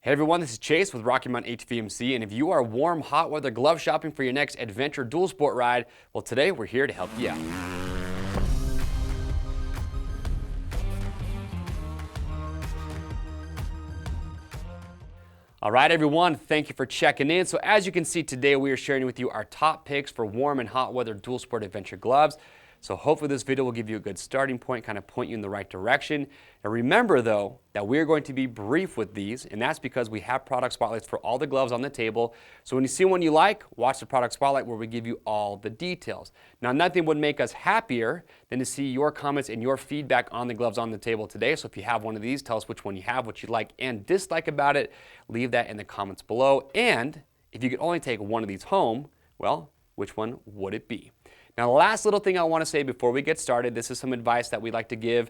Hey everyone, this is Chase with Rocky Mountain ATV MC, and if you are warm, hot weather glove shopping for your next adventure dual sport ride, well today we're here to help you out. All right everyone, thank you for checking in. So as you can see today, we are sharing with you our top picks for warm and hot weather dual sport adventure gloves. So hopefully this video will give you a good starting point, kind of point you in the right direction. And remember though, that we're going to be brief with these, and that's because we have product spotlights for all the gloves on the table. So when you see one you like, watch the product spotlight where we give you all the details. Now nothing would make us happier than to see your comments and your feedback on the gloves on the table today. So if you have one of these, tell us which one you have, what you like and dislike about it. Leave that in the comments below. And if you could only take one of these home, well, which one would it be? Now, the last little thing I want to say before we get started, this is some advice that we like to give,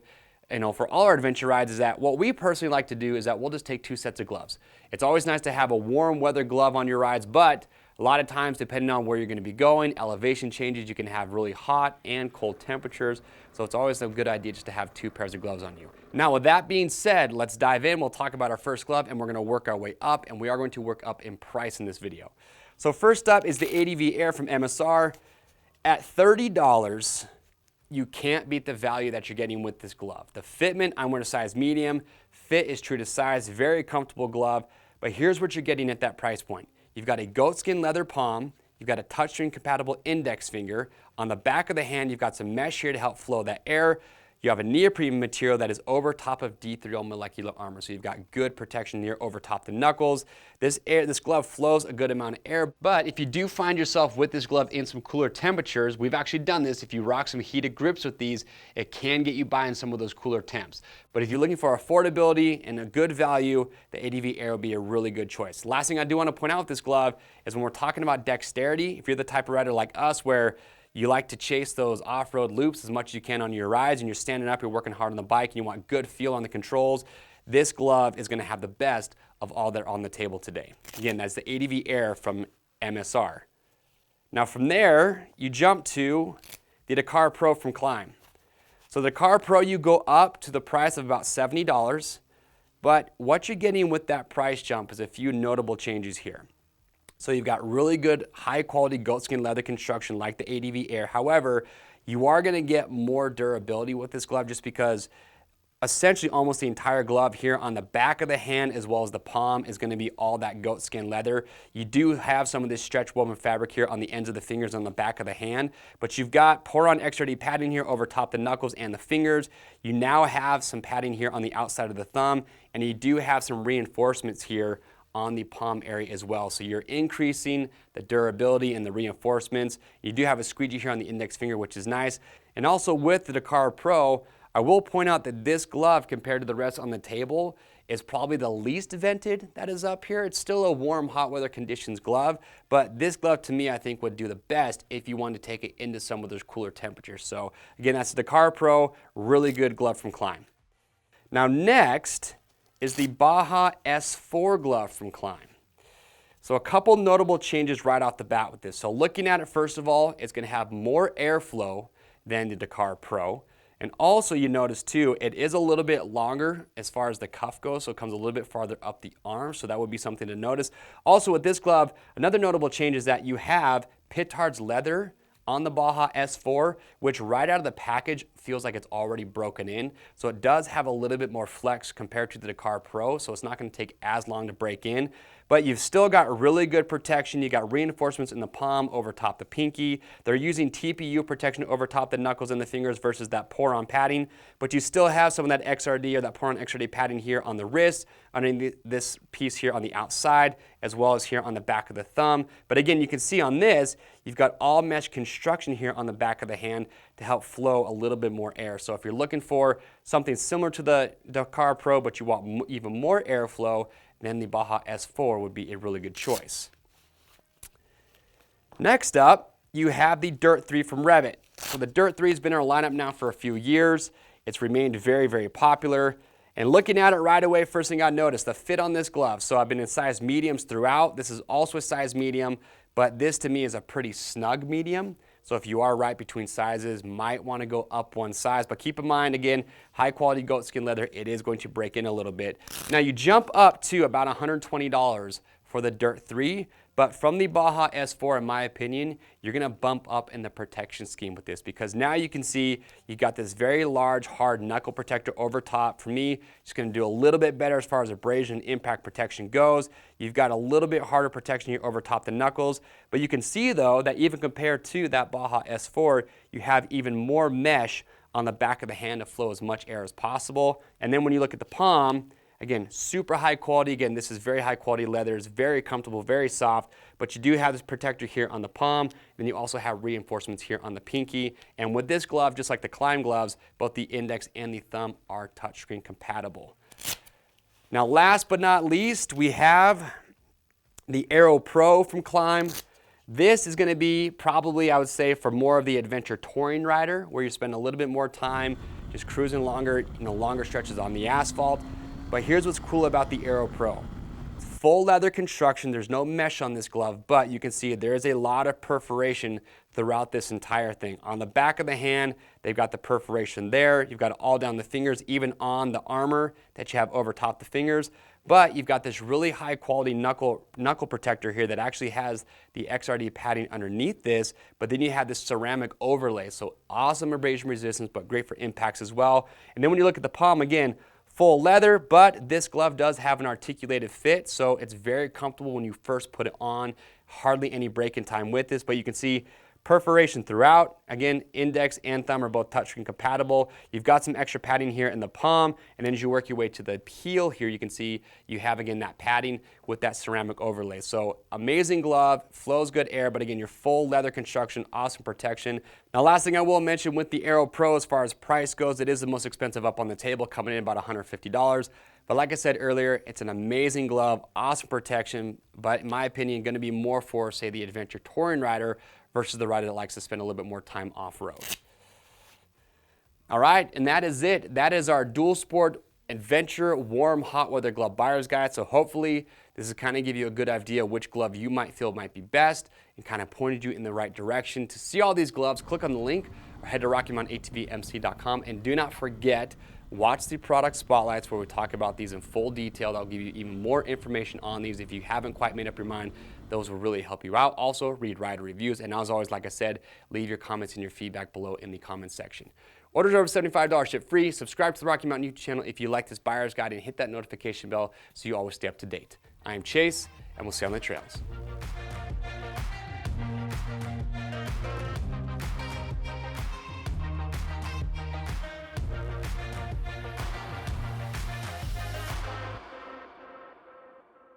for all our adventure rides, is that what we personally like to do is that we'll just take 2 sets of gloves. It's always nice to have a warm weather glove on your rides, but a lot of times, depending on where you're going to be going, elevation changes, you can have really hot and cold temperatures, so it's always a good idea just to have 2 pairs of gloves on you. Now, with that being said, let's dive in. We'll talk about our first glove, and we're going to work our way up, and we are going to work up in price in this video. So first up is the ADV Air from MSR. At $30, you can't beat the value that you're getting with this glove. The fitment, I'm wearing a size medium. Fit is true to size, very comfortable glove. But here's what you're getting at that price point. You've got a goatskin leather palm. You've got a touchscreen compatible index finger. On the back of the hand, you've got some mesh here to help flow that air. You have a neoprene material that is over top of D3O molecular armor, so you've got good protection here over top the knuckles. This glove flows a good amount of air, but if you do find yourself with this glove in some cooler temperatures, we've actually done this. If you rock some heated grips with these, it can get you by in some of those cooler temps. But if you're looking for affordability and a good value, the ADV Air will be a really good choice. Last thing I do want to point out with this glove is when we're talking about dexterity, if you're the type of rider like us where you like to chase those off-road loops as much as you can on your rides, and you're standing up, you're working hard on the bike, and you want good feel on the controls, this glove is going to have the best of all that are on the table today. Again, that's the ADV Air from MSR. Now from there, you jump to the Dakar Pro from Klim. So the Dakar Pro, you go up to the price of about $70, but what you're getting with that price jump is a few notable changes here. So you've got really good high quality goatskin leather construction like the ADV Air. However, you are going to get more durability with this glove just because essentially almost the entire glove here on the back of the hand as well as the palm is going to be all that goatskin leather. You do have some of this stretch woven fabric here on the ends of the fingers on the back of the hand, but you've got pour-on XRD padding here over top the knuckles and the fingers. You now have some padding here on the outside of the thumb, and you do have some reinforcements here on the palm area as well. So you're increasing the durability and the reinforcements. You do have a squeegee here on the index finger, which is nice. And also with the Dakar Pro, I will point out that this glove compared to the rest on the table is probably the least vented that is up here. It's still a warm, hot weather conditions glove, but this glove to me I think would do the best if you wanted to take it into some of those cooler temperatures. So again, that's the Dakar Pro, really good glove from Klim. Now next is the Baja S4 glove from Klim. So a couple notable changes right off the bat with this. So looking at it, first of all, it's going to have more airflow than the Dakar Pro. And also you notice too, it is a little bit longer as far as the cuff goes, so it comes a little bit farther up the arm, so that would be something to notice. Also with this glove, another notable change is that you have Pittard's leather on the Baja S4, which right out of the package feels like it's already broken in. So it does have a little bit more flex compared to the Dakar Pro, so it's not going to take as long to break in. But you've still got really good protection. You got reinforcements in the palm over top the pinky. They're using TPU protection over top the knuckles and the fingers versus that pour-on padding. But you still have some of that XRD or that pour-on XRD padding here on the wrist, underneath this piece here on the outside, as well as here on the back of the thumb. But again, you can see on this, you've got all mesh construction here on the back of the hand to help flow a little bit more air. So if you're looking for something similar to the Dakar Pro, but you want even more airflow, then the Baja S4 would be a really good choice. Next up, you have the Dirt 3 from REV'IT. So the Dirt 3 has been in our lineup now for a few years. It's remained very, very popular. And looking at it right away, first thing I noticed, the fit on this glove. So I've been in size mediums throughout. This is also a size medium, but this to me is a pretty snug medium. So if you are right between sizes, might want to go up one size. But keep in mind, again, high quality goat skin leather, it is going to break in a little bit. Now you jump up to about $120 for the Dirt 3. But from the Baja S4, in my opinion, you're going to bump up in the protection scheme with this, because now you can see you got this very large, hard knuckle protector over top. For me, it's going to do a little bit better as far as abrasion and impact protection goes. You've got a little bit harder protection here over top the knuckles. But you can see, though, that even compared to that Baja S4, you have even more mesh on the back of the hand to flow as much air as possible. And then when you look at the palm, again, super high quality. Again, this is very high quality leather. It's very comfortable, very soft, but you do have this protector here on the palm. Then you also have reinforcements here on the pinky. And with this glove, just like the Klim gloves, both the index and the thumb are touchscreen compatible. Now, last but not least, we have the Aero Pro from Klim. This is going to be probably, I would say, for more of the adventure touring rider, where you spend a little bit more time just cruising longer, longer stretches on the asphalt. But here's what's cool about the Aero Pro. Full leather construction, there's no mesh on this glove, but you can see there is a lot of perforation throughout this entire thing. On the back of the hand, they've got the perforation there. You've got it all down the fingers, even on the armor that you have over top the fingers. But you've got this really high quality knuckle protector here that actually has the XRD padding underneath this, but then you have this ceramic overlay. So awesome abrasion resistance, but great for impacts as well. And then when you look at the palm, again, full leather, but this glove does have an articulated fit, so it's very comfortable when you first put it on. Hardly any break-in time with this, but you can see perforation throughout. Again, index and thumb are both touchscreen compatible. You've got some extra padding here in the palm, and then as you work your way to the heel here, you can see you have, again, that padding with that ceramic overlay. So amazing glove, flows good air, but again, your full leather construction, awesome protection. Now, last thing I will mention with the Aero Pro, as far as price goes, it is the most expensive up on the table, coming in about $150. But like I said earlier, it's an amazing glove, awesome protection, but in my opinion, going to be more for, say, the adventure touring rider versus the rider that likes to spend a little bit more time off-road. All right, and that is it. That is our dual sport adventure warm hot weather glove buyer's guide. So hopefully this is kind of give you a good idea which glove you might feel might be best and kind of pointed you in the right direction. To see all these gloves, click on the link or head to RockyMountainATVMC.com, and do not forget, watch the product spotlights where we talk about these in full detail. That'll give you even more information on these. If you haven't quite made up your mind, those will really help you out. Also, read rider reviews. And as always, like I said, leave your comments and your feedback below in the comments section. Orders over $75 ship free. Subscribe to the Rocky Mountain YouTube channel if you like this buyer's guide, and hit that notification bell so you always stay up to date. I am Chase, and we'll see you on the trails.